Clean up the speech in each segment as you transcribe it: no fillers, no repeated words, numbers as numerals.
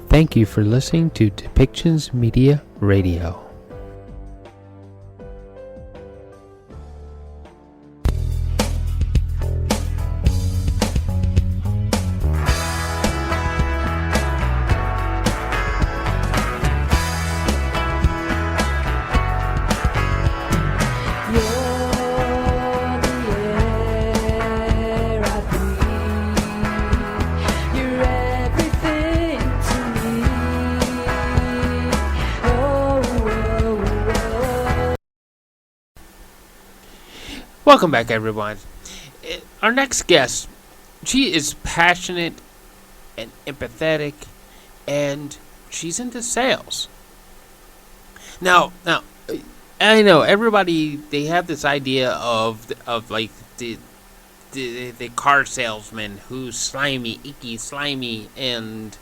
Thank you for listening to Depictions Media Radio. Welcome back, everyone. Our next guest, she is passionate and empathetic, and she's into sales. Now, I know everybody, they have this idea of like the car salesman who's slimy, icky, slimy, and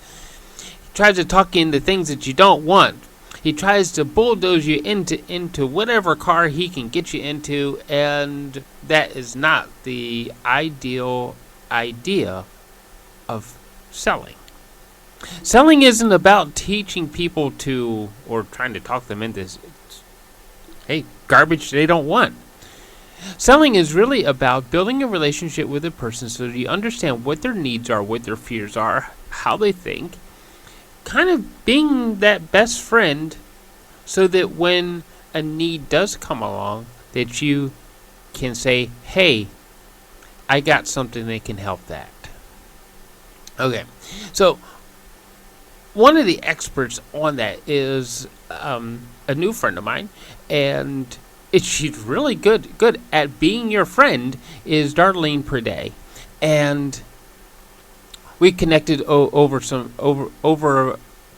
tries to talk you into things that you don't want. He tries to bulldoze you into whatever car he can get you into, and that is not the ideal idea of selling. Selling isn't about teaching people to, or trying to talk them into, garbage they don't want. Selling is really about building a relationship with a person so that you understand what their needs are, what their fears are, how they think, kind of being that best friend so that when a need does come along that you can say, hey, I got something that can help that. Okay, so one of the experts on that is a new friend of mine, and she's really good at being your friend, is Darleen Priday. And we connected over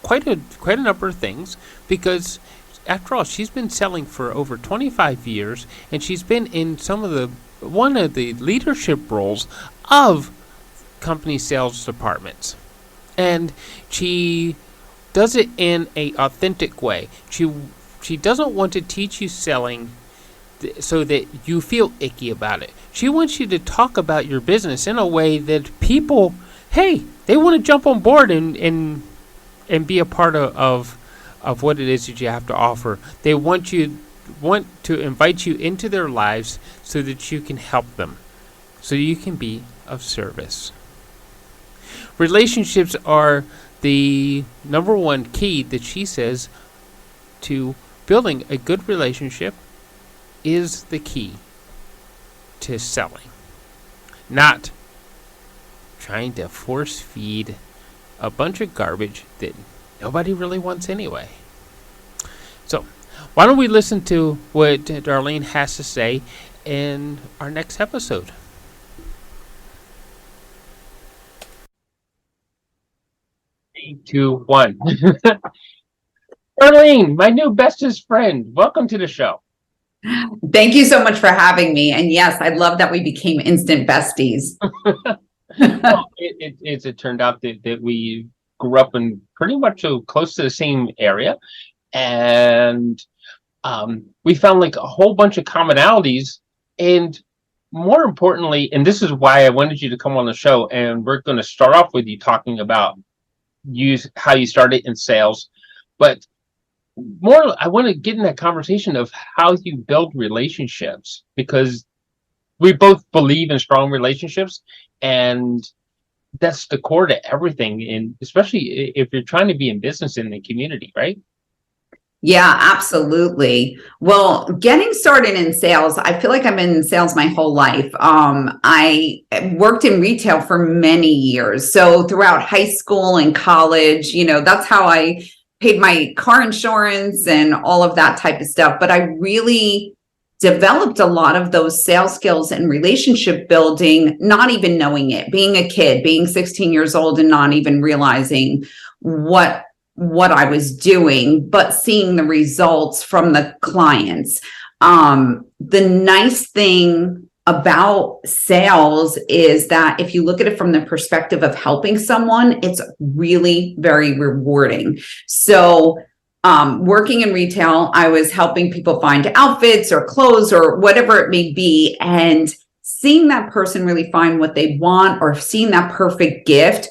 quite a number of things, because after all, she's been selling for over 25 years, and she's been in one of the leadership roles of company sales departments, and she does it in a authentic way. She doesn't want to teach you selling so that you feel icky about it. She wants you to talk about your business in a way that people, they want to jump on board and be a part of what it is that you have to offer. They want to invite you into their lives so that you can help them, so you can be of service. Relationships are the number one key that she says to building a good relationship is the key to selling. Not trying to force feed a bunch of garbage that nobody really wants anyway. So, why don't we listen to what Darleen has to say in our next episode? 3, 2, 1. Darleen, my new bestest friend, welcome to the show. Thank you so much for having me. And yes, I love that we became instant besties. Well, it turned out that we grew up in pretty much close to the same area, and we found like a whole bunch of commonalities, and more importantly, and this is why I wanted you to come on the show, and we're going to start off with you talking about how you started in sales, but more I want to get in that conversation of how you build relationships, because we both believe in strong relationships, and that's the core to everything, and especially if you're trying to be in business in the community, right? Yeah, absolutely. Well, getting started in sales, I feel like I've been in sales my whole life. I worked in retail for many years. So throughout high school and college, that's how I paid my car insurance and all of that type of stuff. But I really developed a lot of those sales skills and relationship building, not even knowing it, being a kid, being 16 years old and not even realizing what I was doing, but seeing the results from the clients. The nice thing about sales is that if you look at it from the perspective of helping someone, it's really very rewarding. So working in retail, I was helping people find outfits or clothes or whatever it may be, and seeing that person really find what they want or seeing that perfect gift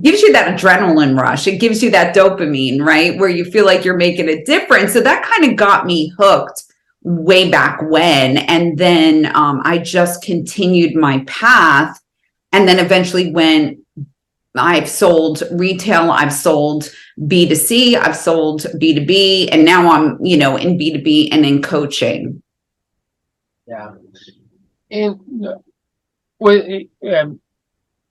gives you that adrenaline rush. It gives you that dopamine, right? Where you feel like you're making a difference. So that kind of got me hooked way back when. And then I just continued my path. And then eventually when I've sold retail, I've sold B2C, I've sold B2B, and now I'm, in B2B and in coaching. Yeah. And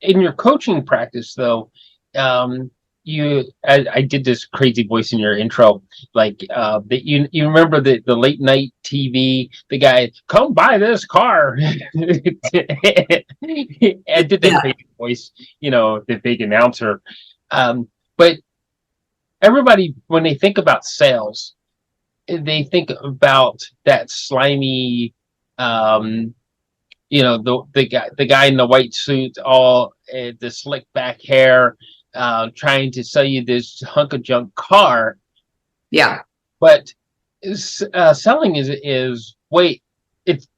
in your coaching practice, though, I did this crazy voice in your intro, like that you remember the late night TV, the guy, come buy this car. I did that crazy voice, the big announcer. But everybody, when they think about sales, they think about that slimy, the guy in the white suit, all the slick back hair, trying to sell you this hunk of junk car. Yeah. But selling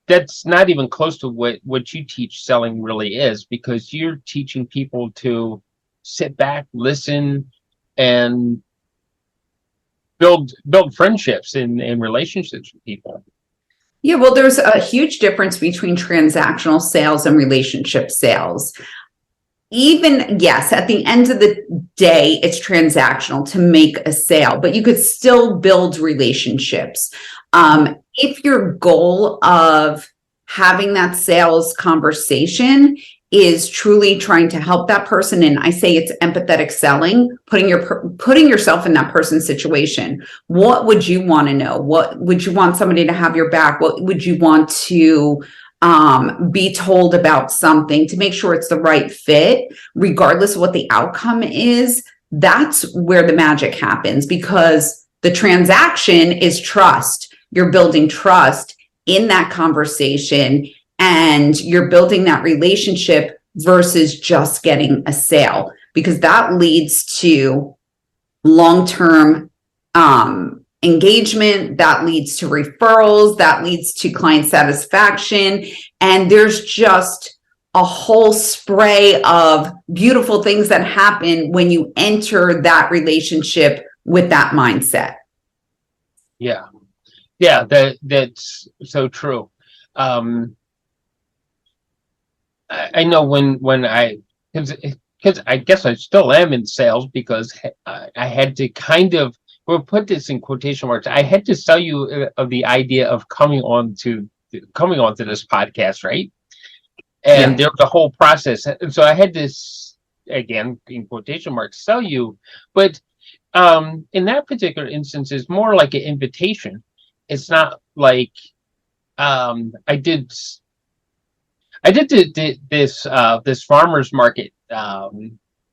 that's not even close to what you teach selling really is, because you're teaching people to sit back, listen, and build friendships and relationships with people. Yeah, well, there's a huge difference between transactional sales and relationship sales. Even, yes, at the end of the day, it's transactional to make a sale, but you could still build relationships. If your goal of having that sales conversation is truly trying to help that person, and I say it's empathetic selling, putting yourself in that person's situation. What would you want to know? What would you want somebody to have your back? What would you want to be told about something to make sure it's the right fit, regardless of what the outcome is? That's where the magic happens, because the transaction is trust. You're building trust in that conversation, and you're building that relationship versus just getting a sale, because that leads to long-term engagement, that leads to referrals, that leads to client satisfaction. And there's just a whole spray of beautiful things that happen when you enter that relationship with that mindset. Yeah. That's so true. I know when because I guess I still am in sales, because I had to kind of, we'll put this in quotation marks, I had to sell you of the idea of coming onto this podcast, right? And there was a whole process, and so I had to, again, in quotation marks, sell you. But in that particular instance, it's more like an invitation. It's not like I did this farmers market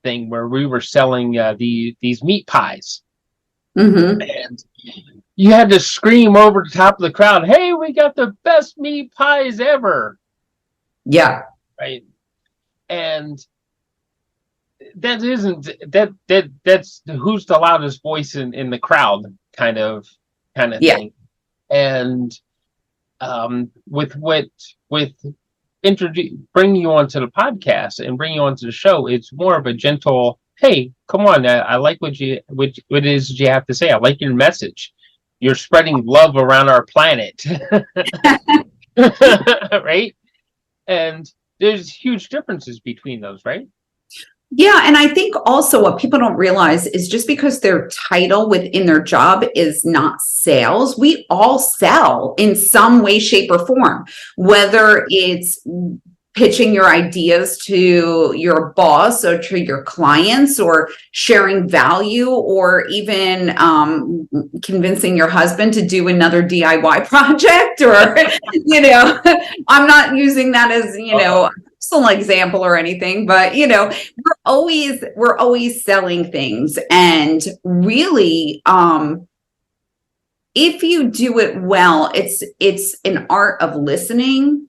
thing where we were selling these meat pies. Mm-hmm. And you had to scream over the top of the crowd, "Hey, we got the best meat pies ever!" Yeah, right. And that isn't that's who's the loudest voice in the crowd kind of thing. And with bring you onto the podcast and bring you onto the show, it's more of a gentle, hey, come on, I like what it is you have to say. I like your message. You're spreading love around our planet. Right? And there's huge differences between those, right? Yeah. And I think also what people don't realize is just because their title within their job is not sales, we all sell in some way, shape, or form, whether it's pitching your ideas to your boss or to your clients, or sharing value, or even convincing your husband to do another DIY project, or, I'm not using that as, personal example or anything, but we're always selling things. And really, if you do it well, it's an art of listening,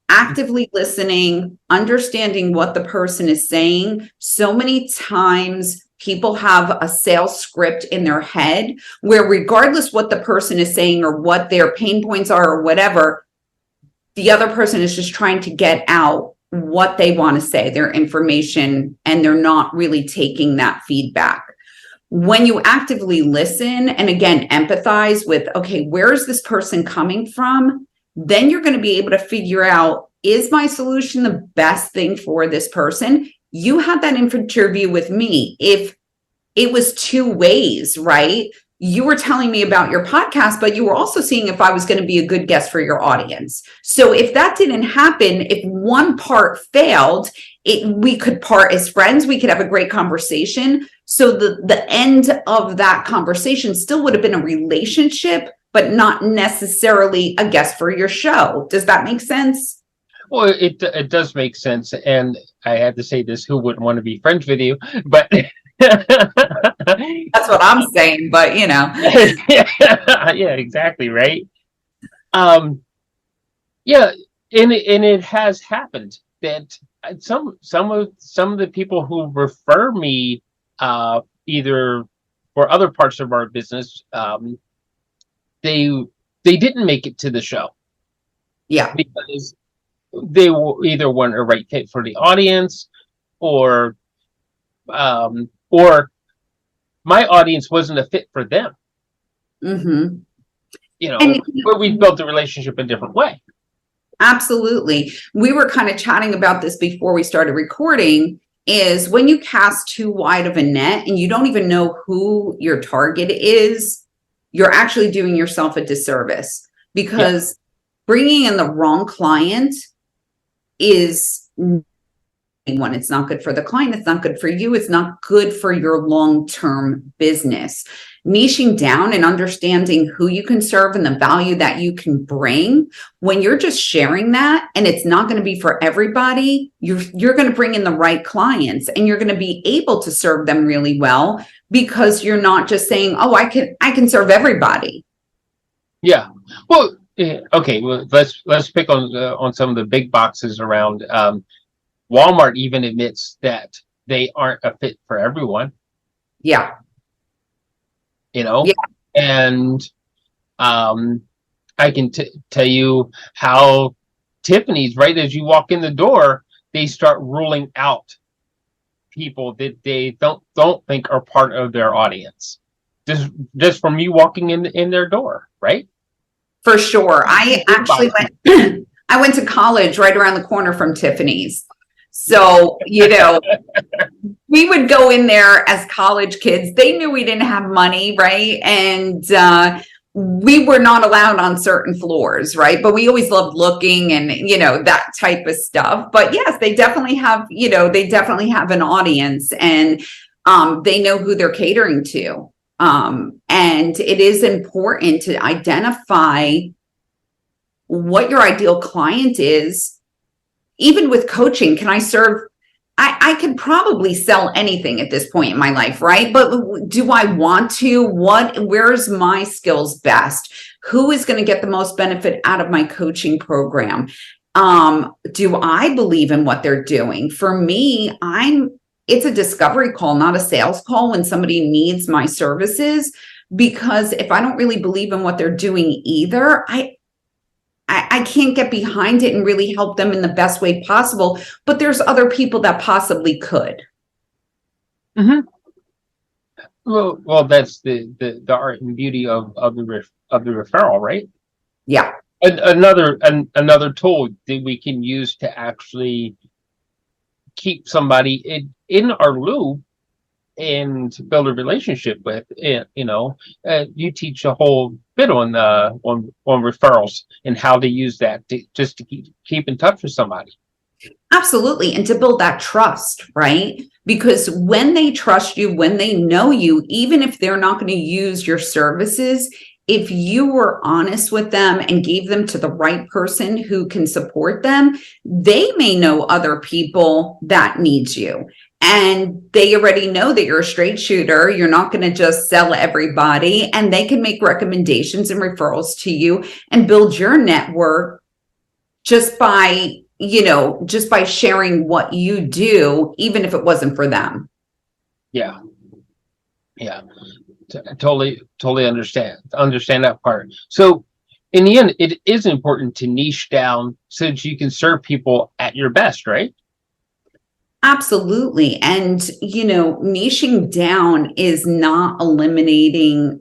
actively listening, understanding what the person is saying. So many times people have a sales script in their head where, regardless what the person is saying or what their pain points are or whatever, the other person is just trying to get out what they want to say, their information, and they're not really taking that feedback. When you actively listen and again, empathize with, okay, where is this person coming from? Then you're going to be able to figure out, is my solution the best thing for this person? You had that interview with me. If it was two ways, right? You were telling me about your podcast, but you were also seeing if I was going to be a good guest for your audience. So if that didn't happen, if one part failed, we could part as friends, we could have a great conversation. So the end of that conversation still would have been a relationship, but not necessarily a guest for your show. Does that make sense? Well, it does make sense. And I had to say this, who wouldn't want to be friends with you? But that's what I'm saying, but yeah, exactly, right. Yeah, and it has happened that some of the people who refer me either for other parts of our business, they didn't make it to the show. Yeah, because they either weren't a right fit for the audience, or my audience wasn't a fit for them. Mm-hmm. But we built the relationship a different way. Absolutely. We were kind of chatting about this before we started recording, is when you cast too wide of a net and you don't even know who your target is, you're actually doing yourself a disservice, because bringing in the wrong client is one, it's not good for the client, it's not good for you, it's not good for your long-term business. Niching down and understanding who you can serve and the value that you can bring, when you're just sharing that and it's not going to be for everybody, you're going to bring in the right clients and you're going to be able to serve them really well, because you're not just saying, oh, I can serve everybody. Yeah. Well, okay, well, let's pick on some of the big boxes around. Walmart even admits that they aren't a fit for everyone. Yeah. Yeah. And I can tell you how Tiffany's, right as you walk in the door, they start ruling out people that they don't think are part of their audience. Just from you walking in their door, right? For sure. I actually went to college right around the corner from Tiffany's. So, we would go in there as college kids. They knew we didn't have money, right? And we were not allowed on certain floors, right? But we always loved looking and, that type of stuff. But yes, they definitely have, an audience, and they know who they're catering to. And it is important to identify what your ideal client is. Even with coaching, can I serve? I could probably sell anything at this point in my life, right? But do I want to? Where's my skills best? Who is going to get the most benefit out of my coaching program? Do I believe in what they're doing? For me, it's a discovery call, not a sales call when somebody needs my services, because if I don't really believe in what they're doing either, I can't get behind it and really help them in the best way possible. But there's other people that possibly could. Mm-hmm. Well, that's the art and beauty of the referral, right? Yeah. Another tool that we can use to actually keep somebody in our loop and build a relationship with. You teach a whole bit on referrals and how to use that to keep in touch with somebody. Absolutely. And to build that trust, right? Because when they trust you, when they know you, even if they're not going to use your services, if you were honest with them and gave them to the right person who can support them, they may know other people that need you. And they already know that you're a straight shooter. You're not going to just sell everybody, and they can make recommendations and referrals to you and build your network just by sharing what you do, even if it wasn't for them. Yeah. Totally understand that part. So in the end, it is important to niche down so that you can serve people at your best, right? Absolutely. And, niching down is not eliminating.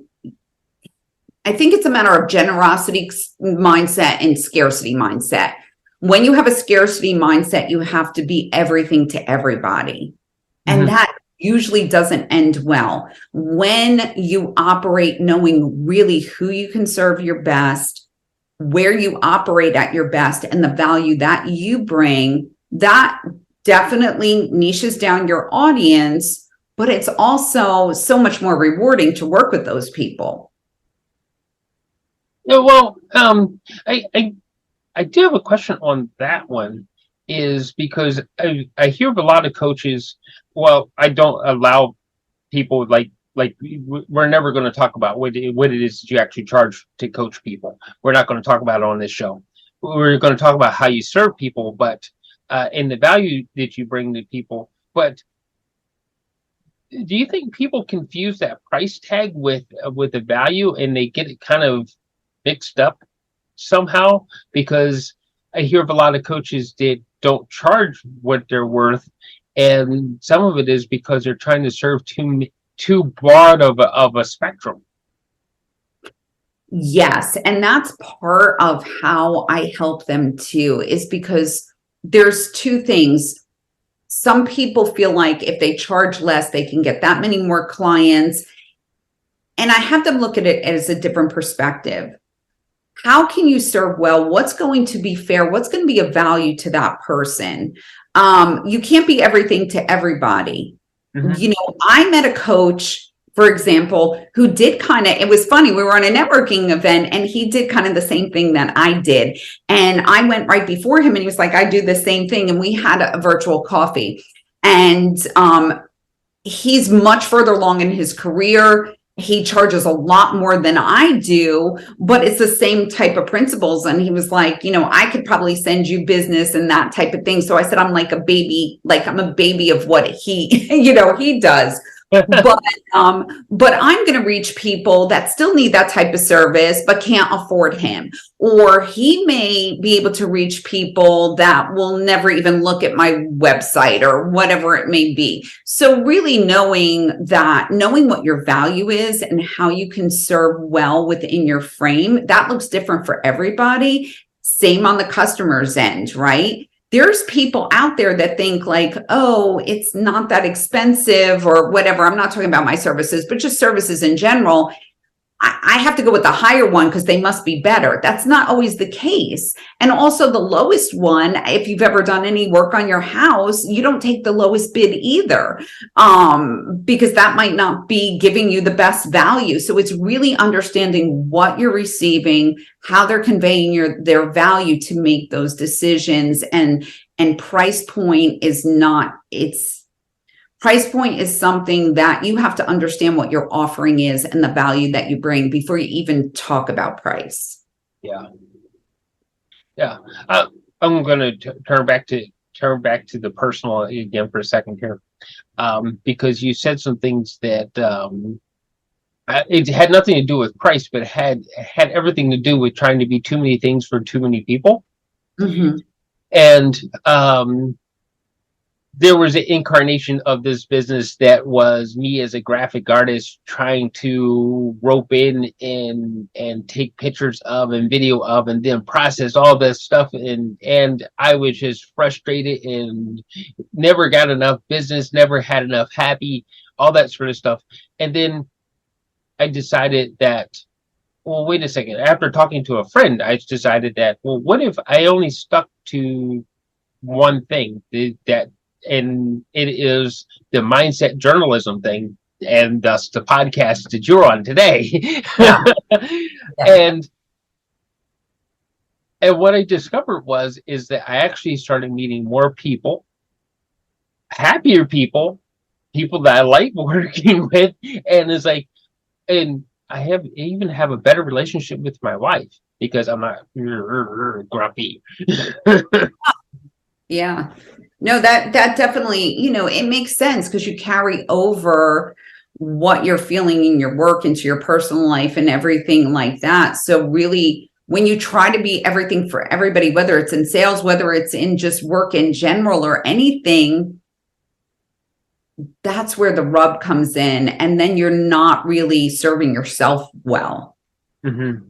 I think it's a matter of generosity mindset and scarcity mindset. When you have a scarcity mindset, you have to be everything to everybody. And Mm-hmm. that usually doesn't end well. When you operate knowing really who you can serve your best, where you operate at your best, and the value that you bring, that definitely niches down your audience, but it's also so much more rewarding to work with those people. Yeah, well, I do have a question on that one, is because I hear of a lot of coaches. Well, I don't allow people we're never going to talk about what it is that you actually charge to coach people. We're not going to talk about it on this show. We're going to talk about how you serve people, but and the value that you bring to people. But do you think people confuse that price tag with the value, and they get it kind of mixed up somehow? Because I hear of a lot of coaches that don't charge what they're worth, and some of it is because they're trying to serve too broad of a spectrum. Yes. And that's part of how I help them too, is because there's two things. Some people feel like if they charge less, they can get that many more clients. And I have them look at it as a different perspective. How can you serve well? What's going to be fair? What's going to be of value to that person? You can't be everything to everybody. Mm-hmm. I met a coach, for example, who did it was funny. We were on a networking event and he did kind of the same thing that I did. And I went right before him and he was like, I do the same thing. And we had a virtual coffee. And he's much further along in his career. He charges a lot more than I do, but it's the same type of principles. And he was like, I could probably send you business and that type of thing. So I said, I'm like a baby, I'm a baby of what he, he does. But I'm going to reach people that still need that type of service, but can't afford him. Or he may be able to reach people that will never even look at my website or whatever it may be. So really knowing what your value is and how you can serve well within your frame, that looks different for everybody. Same on the customer's end, right? There's people out there that think like, oh, it's not that expensive or whatever. I'm not talking about my services, but just services in general. I have to go with the higher one because they must be better. That's not always the case. And also the lowest one, if you've ever done any work on your house, you don't take the lowest bid either, because that might not be giving you the best value. So it's really understanding what you're receiving, how they're conveying their value to make those decisions. And price point is not, price point is something that you have to understand what your offering is and the value that you bring before you even talk about price. Yeah. I'm going to turn back to the personal again for a second here, because you said some things that it had nothing to do with price, but had everything to do with trying to be too many things for too many people. Mm-hmm. And there was an incarnation of this business that was me as a graphic artist trying to rope in and take pictures of and video of and then process all this stuff, and I was just frustrated and never got enough business, never had enough happy, all that sort of stuff. And then I decided that, well, wait a second. After talking to a friend, I decided that, well, what if I only stuck to one thing, and it is the mindset journalism thing, and thus the podcast that you're on today. Yeah. and what I discovered is that I actually started meeting more people, happier people that I like working with, and it's like, and I even have a better relationship with my wife because I'm not grumpy. Yeah. No, that definitely, it makes sense because you carry over what you're feeling in your work into your personal life and everything like that. So really when you try to be everything for everybody, whether it's in sales, whether it's in just work in general or anything, that's where the rub comes in. And then you're not really serving yourself well. Mm-hmm.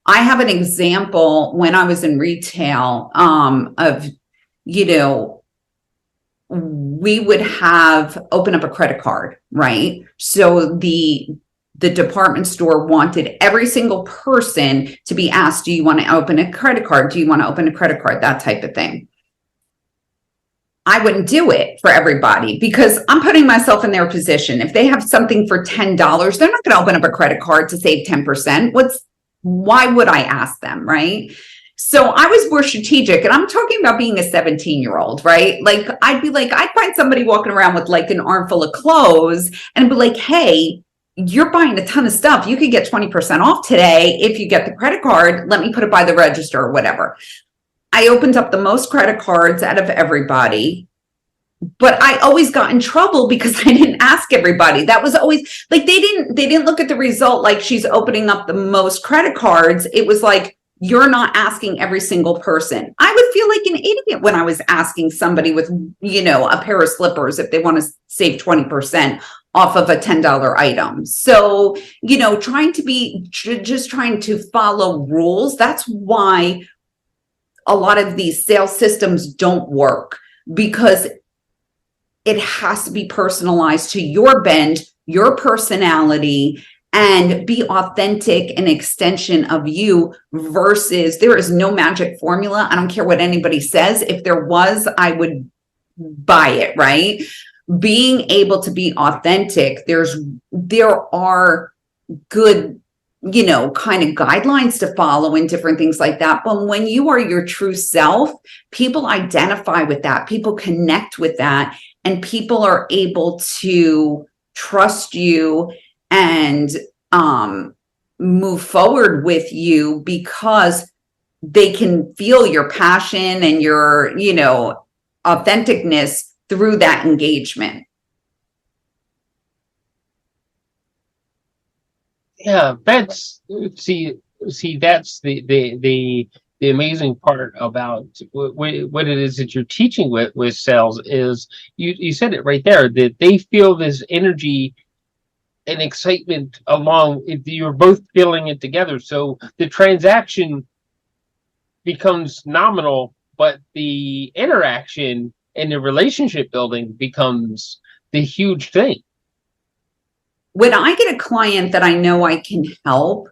I have an example when I was in retail of, we would open up a credit card, right? So the department store wanted every single person to be asked, do you want to open a credit card? Do you want to open a credit card? That type of thing. I wouldn't do it for everybody because I'm putting myself in their position. If they have something for $10, they're not going to open up a credit card to save 10%. Why would I ask them, right? So I was more strategic, and I'm talking about being a 17-year-old, right? Like I'd find somebody walking around with like an armful of clothes and be like, hey, you're buying a ton of stuff. You could get 20% off today if you get the credit card. Let me put it by the register or whatever. I opened up the most credit cards out of everybody, but I always got in trouble because I didn't ask everybody. That was always like, they didn't look at the result like she's opening up the most credit cards. It was like, you're not asking every single person. I would feel like an idiot when I was asking somebody with, a pair of slippers if they want to save 20% off of a $10 item. So, trying to follow rules. That's why a lot of these sales systems don't work, because it has to be personalized to your bend, your personality, and be authentic, an extension of you, versus there is no magic formula. I don't care what anybody says. If there was, I would buy it, right? Being able to be authentic, there are good, kind of guidelines to follow and different things like that. But when you are your true self, people identify with that, people connect with that, and people are able to trust you and move forward with you because they can feel your passion and your, authenticness through that engagement. Yeah, that's that's the amazing part about what it is that you're teaching with sales is you said it right there, that they feel this energy and excitement along. You're both feeling it together, so the transaction becomes nominal, but the interaction and the relationship building becomes the huge thing. When I get a client that I know I can help,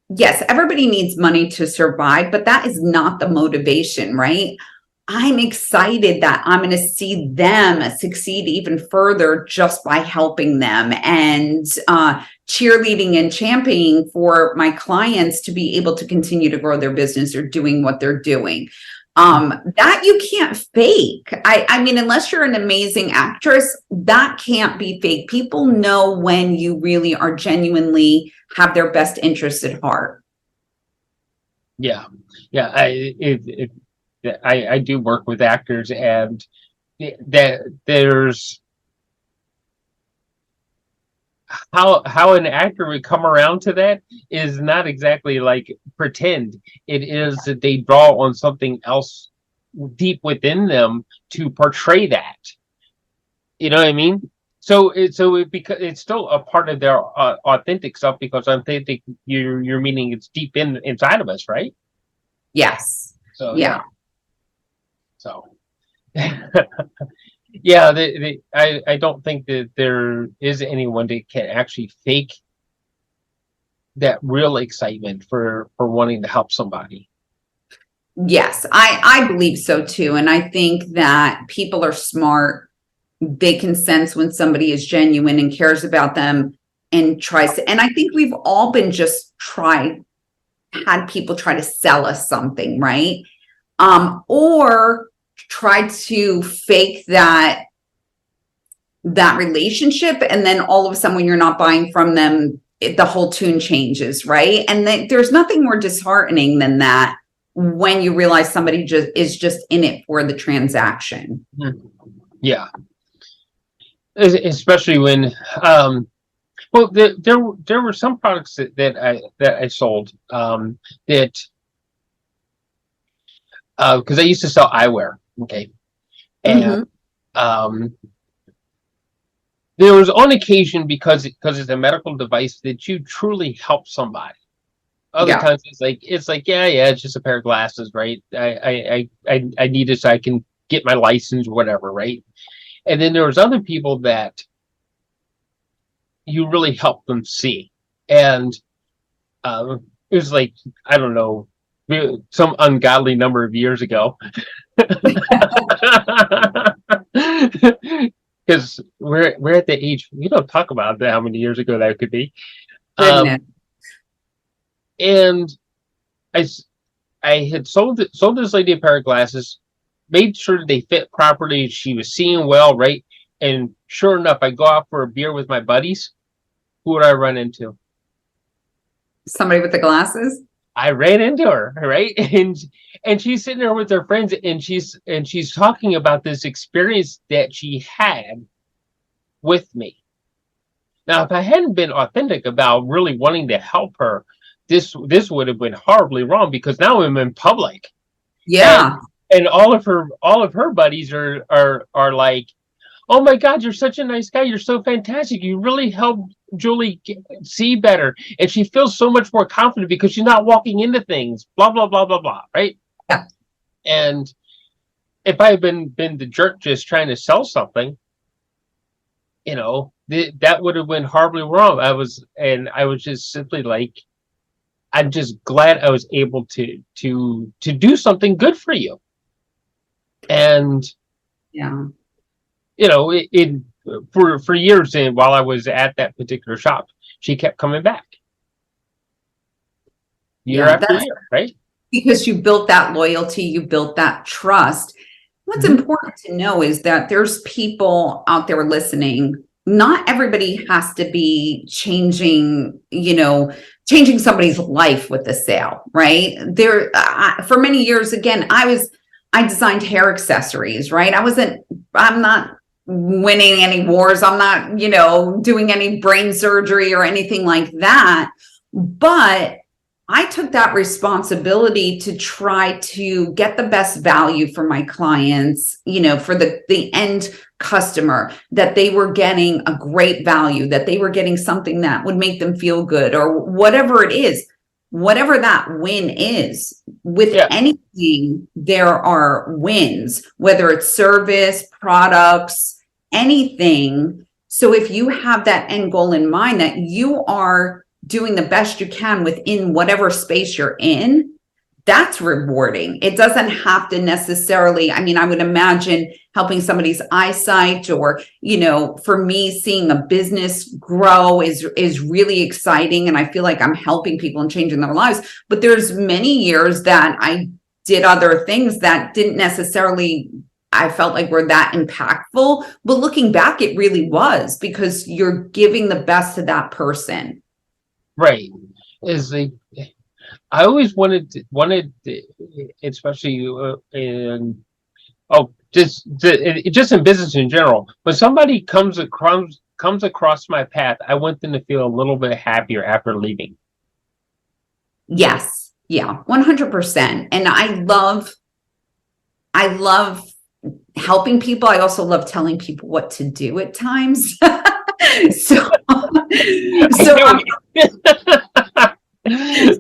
yes, everybody needs money to survive, but that is not the motivation, right? I'm excited that I'm going to see them succeed even further just by helping them, and cheerleading and championing for my clients to be able to continue to grow their business or doing what they're doing. That you can't fake. I mean, unless you're an amazing actress, that can't be fake. People know when you really are genuinely have their best interests at heart. Yeah. I do work with actors, and that there's how an actor would come around to that is not exactly like pretend. It is that they draw on something else deep within them to portray that. You know what I mean? Because it's still a part of their authentic self, because authentic, you're meaning it's deep inside of us, right? Yes. So yeah. So yeah, I don't think that there is anyone that can actually fake that real excitement for wanting to help somebody. Yes, I believe so too. And I think that people are smart. They can sense when somebody is genuine and cares about them and tries to, and I think we've all been had people try to sell us something, right? Or try to fake that relationship, and then all of a sudden when you're not buying from them, the whole tune changes, right? And there's nothing more disheartening than that, when you realize somebody is just in it for the transaction. Yeah, especially when Well, there were some products that I sold that because I used to sell eyewear. Okay, and Hmm. um, there was on occasion because it's a medical device that you truly help somebody. Other Yeah. times it's like yeah, it's just a pair of glasses, right? I need it so I can get my license, whatever, right? And then there was other people that you really help them see, and it was like I don't know, some ungodly number of years ago, because we're at the age we don't talk about how many years ago that could be. Goodness. And I I had sold this lady a pair of glasses, made sure they fit properly. She was seeing well, right? And sure enough, I go out for a beer with my buddies. Who would I run into? Somebody with the glasses? I ran into her, right? And she's sitting there with her friends, and she's talking about this experience that she had with me. Now, if I hadn't been authentic about really wanting to help her, this would have been horribly wrong because now I'm in public, and Yeah. and all of her buddies are like, oh my God, you're such a nice guy. You're so fantastic. You really helped Julie see better. And she feels so much more confident because she's not walking into things, blah, blah, blah, blah, blah. Right. Yeah. And if I had been the jerk just trying to sell something, that would have been horribly wrong. I was just simply like, I'm just glad I was able to do something good for you. And Yeah. it for years, and while I was at that particular shop, she kept coming back year Yeah. after That's year, right? because you built that loyalty, you built that trust. What's Mm-hmm. important to know is that there's people out there listening. Not everybody has to be changing somebody's life with the sale, right? For many years, again, I designed hair accessories, right? I'm not winning any wars. I'm not, doing any brain surgery or anything like that. But I took that responsibility to try to get the best value for my clients, for the end customer, that they were getting a great value, that they were getting something that would make them feel good, or whatever it is, whatever that win is. With Yeah, anything, there are wins, whether it's service, products, anything. So if you have that end goal in mind, that you are doing the best you can within whatever space you're in, that's rewarding. It doesn't have to necessarily, I would imagine helping somebody's eyesight, or, for me, seeing a business grow is really exciting. And I feel like I'm helping people and changing their lives. But there's many years that I did other things that didn't necessarily, I felt like, were that impactful. But looking back, it really was, because you're giving the best to that person. right. Is the I always wanted, especially in just in business in general. When somebody comes across my path, I want them to feel a little bit happier after leaving. Yes. Yeah. 100%. And I love helping people. I also love telling people what to do at times. so, so So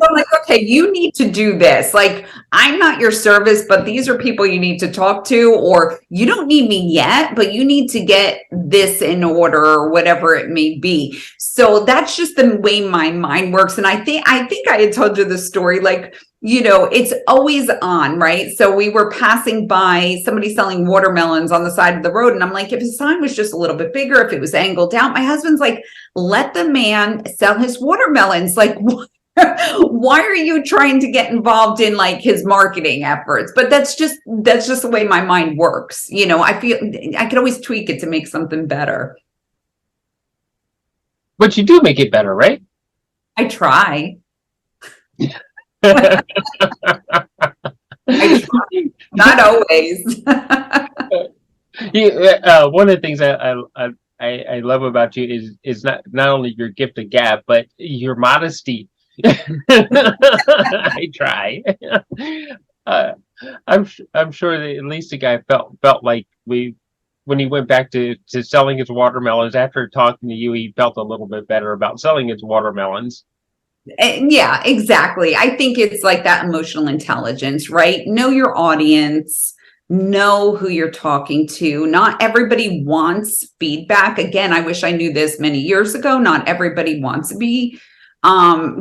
I'm like, okay, you need to do this. Like, I'm not your service, but these are people you need to talk to, or you don't need me yet, but you need to get this in order, or whatever it may be. So that's just the way my mind works. And I think I had told you the story, like, it's always on, right? So we were passing by somebody selling watermelons on the side of the road. And I'm like, if his sign was just a little bit bigger, if it was angled out, my husband's like, let the man sell his watermelons. Like, why are you trying to get involved in, like, his marketing efforts? But that's just the way my mind works. I feel I could always tweak it to make something better. But you do make it better, right? I try. I try. Not always. One of the things I I love about you is not only your gift of gab, but your modesty. I try. uh, I'm sure that at least the guy felt like when he went back to selling his watermelons after talking to you, he felt a little bit better about selling his watermelons. And yeah, exactly. I think it's like that emotional intelligence, right? Know your audience, know who you're talking to. Not everybody wants feedback. Again, I wish I knew this many years ago. Not everybody wants to be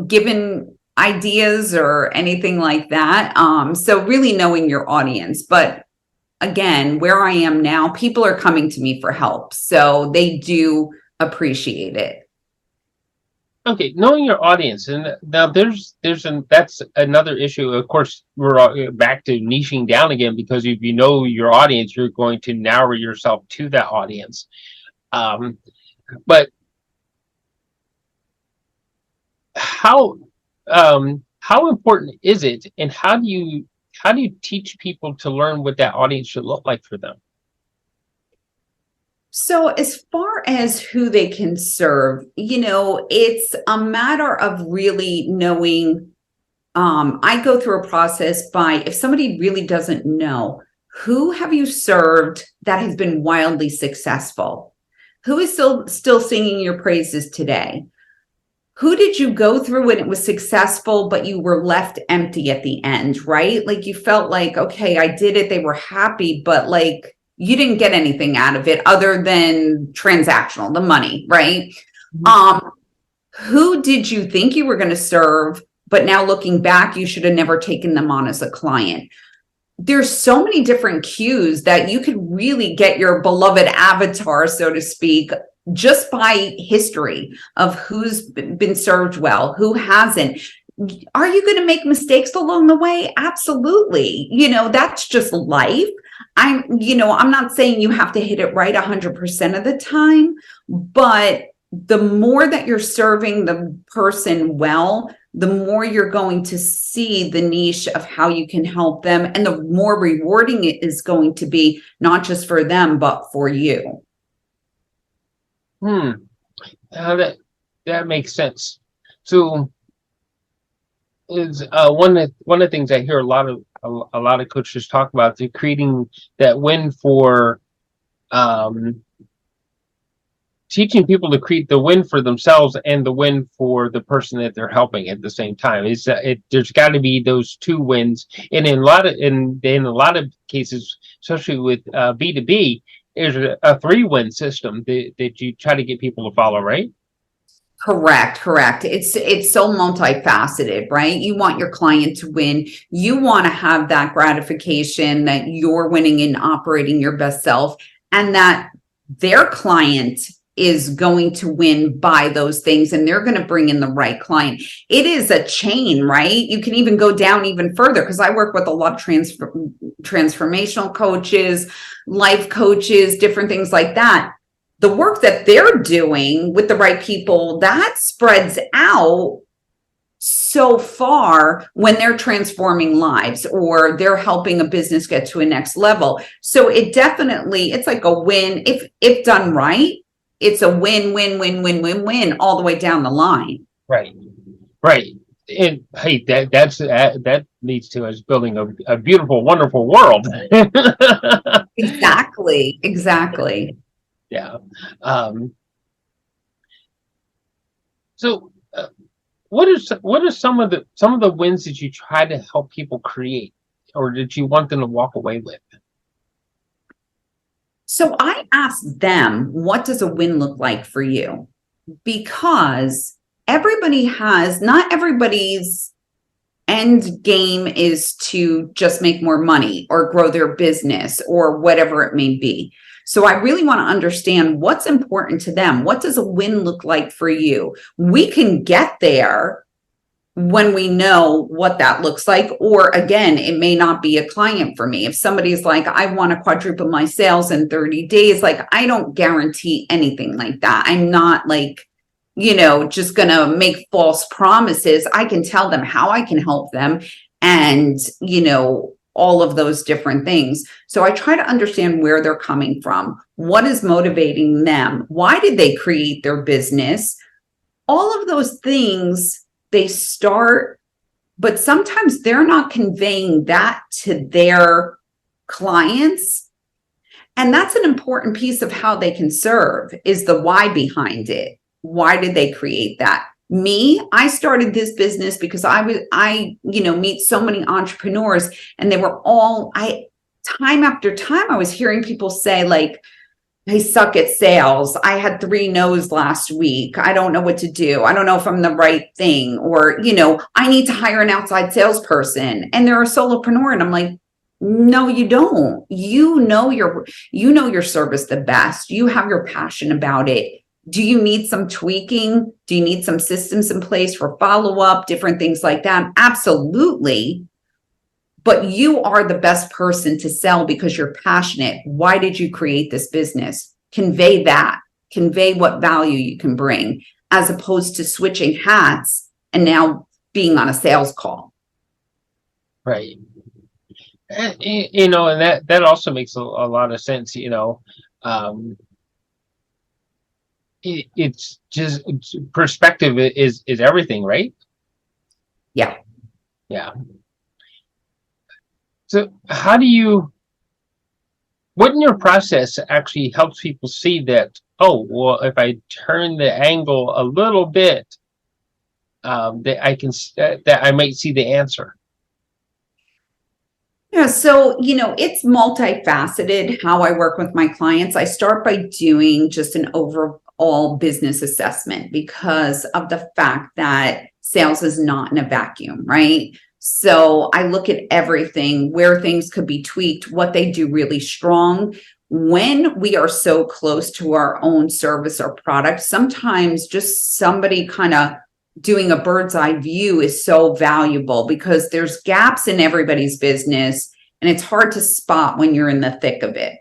given ideas or anything like that. So really knowing your audience. But again, where I am now, people are coming to me for help. So they do appreciate it. Okay, knowing your audience, and now that's another issue. Of course, we're back to niching down again, because if you know your audience, you're going to narrow yourself to that audience. But how important is it, and how do you teach people to learn what that audience should look like for them? So as far as who they can serve, it's a matter of really knowing. I go through a process by, if somebody really doesn't know, who have you served that has been wildly successful? Who is still singing your praises today? Who did you go through when it was successful, but you were left empty at the end, right? Like you felt like, okay, I did it. They were happy, but like, you didn't get anything out of it other than transactional, the money, right? Mm-hmm. Who did you think you were going to serve, but now looking back, you should have never taken them on as a client? There's so many different cues that you could really get your beloved avatar, so to speak, just by history of who's been served well, who hasn't. Are you going to make mistakes along the way? Absolutely. That's just life. I'm not saying you have to hit it right 100% of the time, but the more that you're serving the person well, the more you're going to see the niche of how you can help them, and the more rewarding it is going to be, not just for them, but for you. That makes sense. So is one of the things I hear a lot of coaches talk about, is creating that win for teaching people to create the win for themselves and the win for the person that they're helping at the same time. There's got to be those two wins, and in a lot of cases, especially with B2B, there's a 3-win system that you try to get people to follow, right? Correct. It's so multifaceted, right? You want your client to win. You want to have that gratification that you're winning and operating your best self, and that their client is going to win by those things, and they're going to bring in the right client. It is a chain, right? You can even go down even further, because I work with a lot of transformational coaches, life coaches, different things like that. The work that they're doing with the right people, that spreads out so far when they're transforming lives or they're helping a business get to a next level. So it's like a win. If done right, it's a win, win, win, win, win, win all the way down the line. Right. And hey, that leads to us building a beautiful, wonderful world. Exactly. Yeah. So, what are some of the wins that you try to help people create, or that you want them to walk away with? So I asked them, what does a win look like for you? Because not everybody's end game is to just make more money or grow their business or whatever it may be. So I really want to understand what's important to them. What does a win look like for you? We can get there when we know what that looks like. Or again, it may not be a client for me. If somebody's like, I want to quadruple my sales in 30 days, like I don't guarantee anything like that. I'm not like, just going to make false promises. I can tell them how I can help them and, all of those different things. So I try to understand where they're coming from. What is motivating them? Why did they create their business? All of those things, they start, but sometimes they're not conveying that to their clients. And that's an important piece of how they can serve, is the why behind it. Why did they create that? Me, I started this business because I meet so many entrepreneurs, and they were all, time after time, I was hearing people say, like, I suck at sales. I had 3 no's last week. I don't know what to do. I don't know if I'm the right thing, or, I need to hire an outside salesperson, and they're a solopreneur. And I'm like, no, you don't. You know your service the best. You have your passion about it. Do you need some tweaking? Do you need some systems in place for follow-up, different things like that? Absolutely. But you are the best person to sell because you're passionate. Why did you create this business? Convey that. Convey what value you can bring, as opposed to switching hats and now being on a sales call. Right. And that also makes a lot of sense. It's just perspective is everything, right? Yeah. So what in your process actually helps people see that, oh, well, if I turn the angle a little bit, that I might see the answer? Yeah, so, it's multifaceted how I work with my clients. I start by doing just an overall business assessment, because of the fact that sales is not in a vacuum, right? So I look at everything, where things could be tweaked, what they do really strong. When we are so close to our own service or product, sometimes just somebody kind of doing a bird's eye view is so valuable, because there's gaps in everybody's business, and it's hard to spot when you're in the thick of it.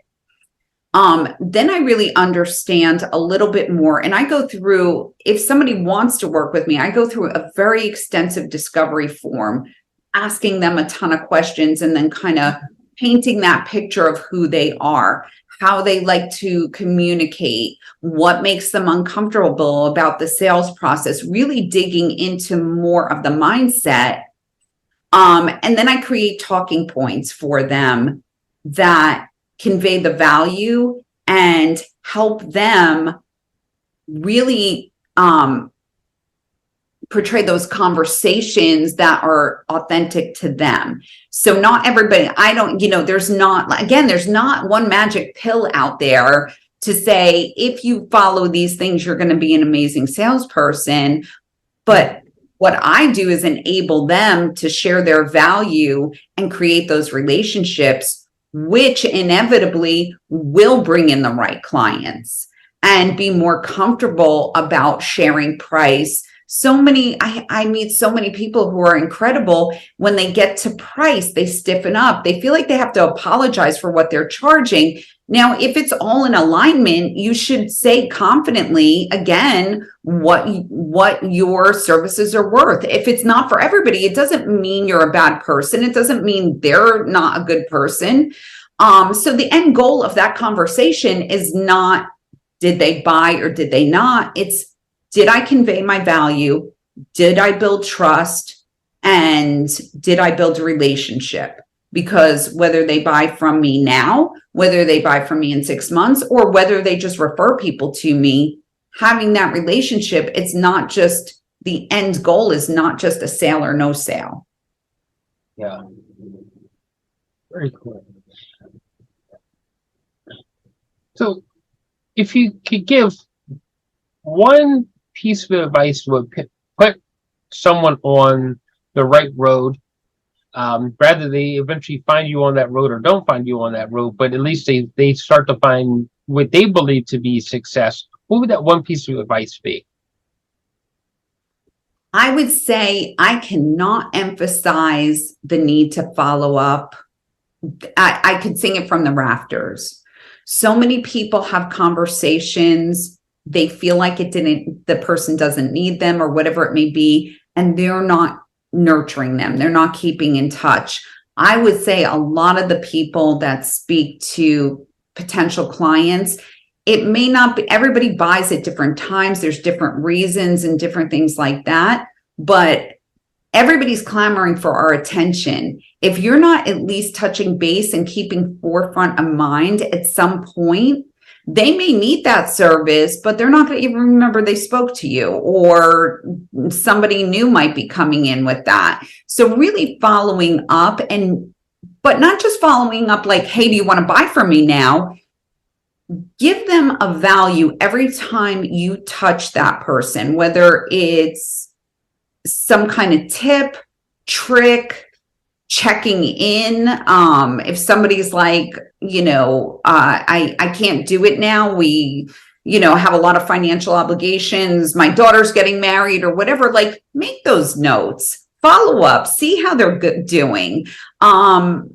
Then I really understand a little bit more, and I go through, if somebody wants to work with me, I go through a very extensive discovery form, asking them a ton of questions, and then kind of painting that picture of who they are, how they like to communicate, what makes them uncomfortable about the sales process, really digging into more of the mindset. And then I create talking points for them that convey the value and help them really portray those conversations that are authentic to them. So not everybody, there's not one magic pill out there to say, if you follow these things, you're going to be an amazing salesperson. But what I do is enable them to share their value and create those relationships, which inevitably will bring in the right clients and be more comfortable about sharing price. I meet so many people who are incredible. When they get to price, they stiffen up. They feel like they have to apologize for what they're charging. Now, if it's all in alignment, you should say confidently, again, what your services are worth. If it's not for everybody, it doesn't mean you're a bad person. It doesn't mean they're not a good person. So the end goal of that conversation is not, did they buy or did they not? It's, did I convey my value? Did I build trust? And did I build a relationship? Because whether they buy from me now, whether they buy from me in 6 months, or whether they just refer people to me, having that relationship, it's not just, the end goal is not just a sale or no sale. Yeah. Very cool. So if you could give one piece of advice would put someone on the right road, rather they eventually find you on that road or don't find you on that road, but at least they start to find what they believe to be success, what would that one piece of advice be? I would say I cannot emphasize the need to follow up. I could sing it from the rafters. So many people have conversations, they feel like the person doesn't need them or whatever it may be, and they're not nurturing them. They're not keeping in touch. I would say a lot of the people that speak to potential clients, it may not be, everybody buys at different times. There's different reasons and different things like that. But everybody's clamoring for our attention. If you're not at least touching base and keeping forefront of mind at some point, they may need that service, but they're not going to even remember they spoke to you, or somebody new might be coming in with that. So really following up, but not just following up like, hey, do you want to buy from me now? Give them a value every time you touch that person, whether it's some kind of tip, trick, checking in. If somebody's like, I can't do it now. We, have a lot of financial obligations. My daughter's getting married or whatever, like make those notes, follow up, see how they're doing. But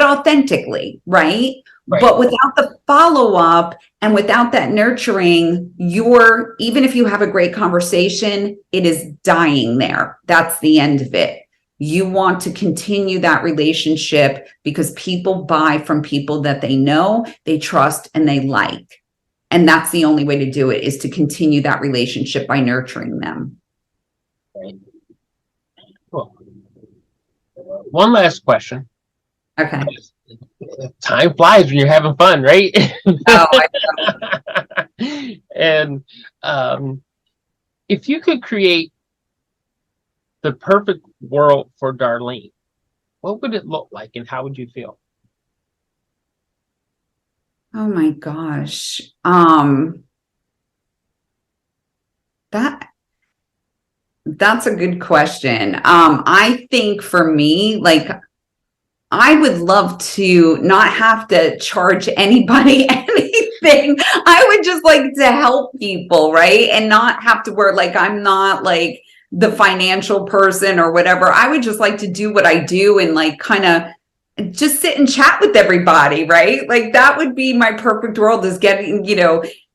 authentically, right? Right. But without the follow-up and without that nurturing, even if you have a great conversation, it is dying there. That's the end of it. You want to continue that relationship because people buy from people that they know, they trust, and they like. And that's the only way to do it, is to continue that relationship by nurturing them. Right. Cool. One last question. Okay. Time flies when you're having fun, right? Oh, I know. And if you could create the perfect world for Darleen, what would it look like and how would you feel? Oh my gosh. That's a good question. I think for me, like, I would love to not have to charge anybody anything. I would just like to help people, right? And not have to worry, like, I'm not like the financial person or whatever. I would just like to do what I do and like kind of just sit and chat with everybody, right? Like that would be my perfect world, is getting,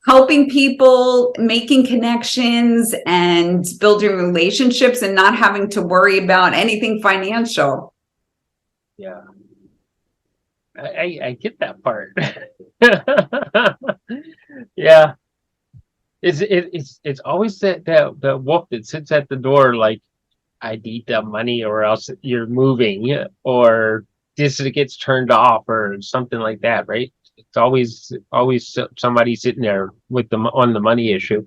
helping people, making connections and building relationships and not having to worry about anything financial. Yeah, I get that part. Yeah, it's always that wolf that sits at the door like, I need the money or else you're moving, or this gets turned off or something like that, right? It's always somebody sitting there with on the money issue.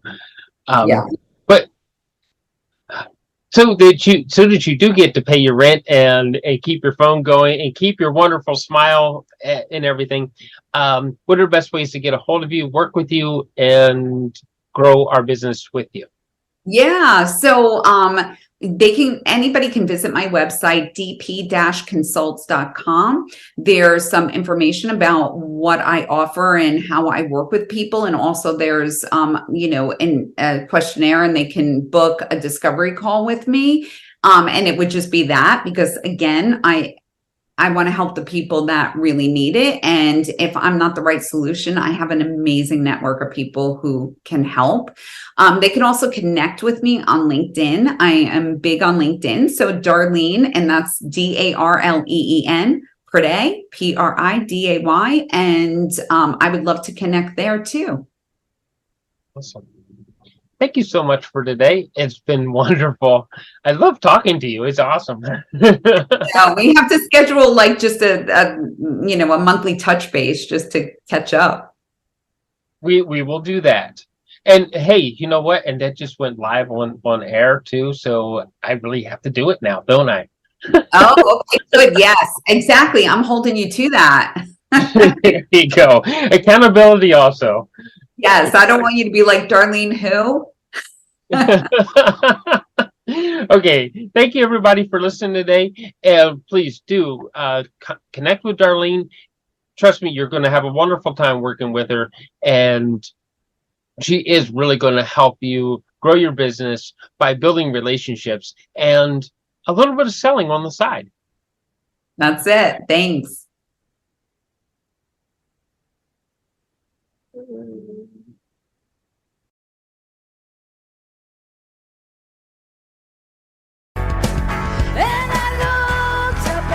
Yeah. But so that you do get to pay your rent and keep your phone going and keep your wonderful smile and everything. What are the best ways to get a hold of you, work with you, and grow our business with you? Yeah. So anybody can visit my website, dp-consults.com. There's some information about what I offer and how I work with people. And also there's, a questionnaire, and they can book a discovery call with me. And it would just be that, because again, I want to help the people that really need it. And if I'm not the right solution, I have an amazing network of people who can help. They can also connect with me on LinkedIn. I am big on LinkedIn. So Darleen, and that's Darleen, Priday, Priday. And I would love to connect there too. Awesome. Thank you so much for today. It's been wonderful. I love talking to you. It's awesome. Yeah, we have to schedule like just a monthly touch base just to catch up. We will do that. And hey, you know what? And that just went live on air too. So I really have to do it now, don't I? Oh, okay, good. Yes, exactly. I'm holding you to that. There you go. Accountability also. Yes, I don't want you to be like, Darleen who? Okay, thank you everybody for listening today. And please do connect with Darleen. Trust me, you're going to have a wonderful time working with her, and she is really going to help you grow your business by building relationships and a little bit of selling on the side. That's it. Thanks. And I looked up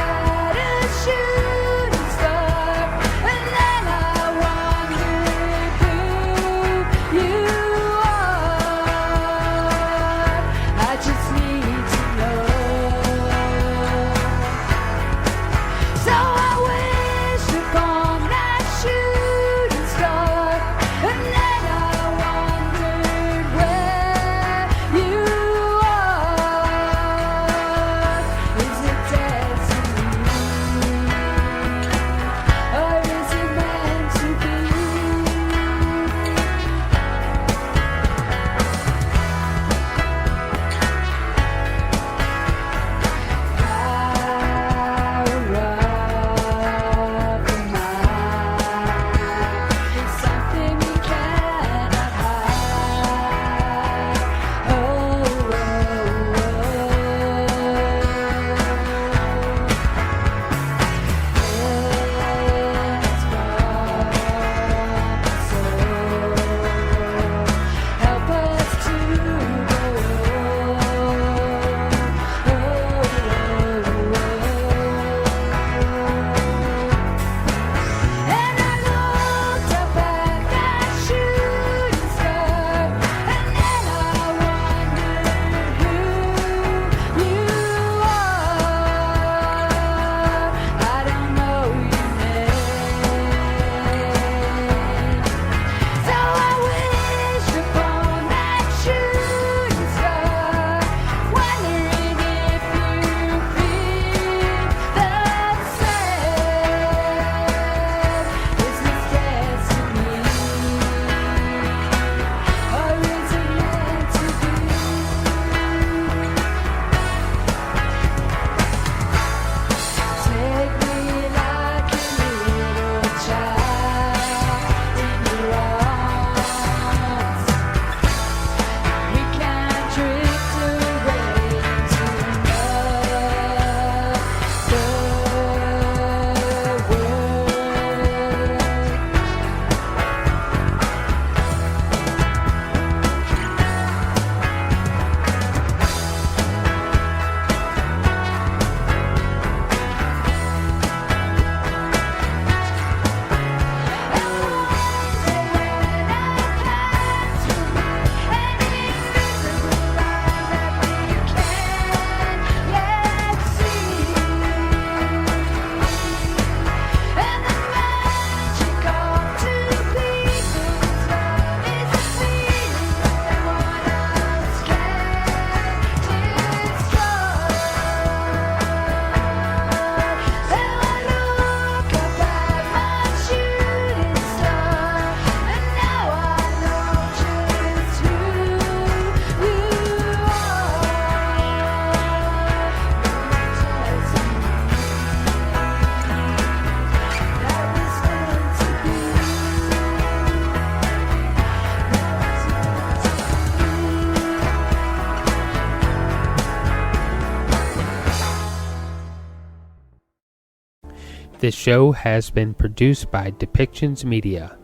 This show has been produced by Depictions Media.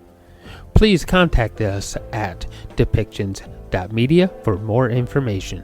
Please contact us at depictions.media for more information.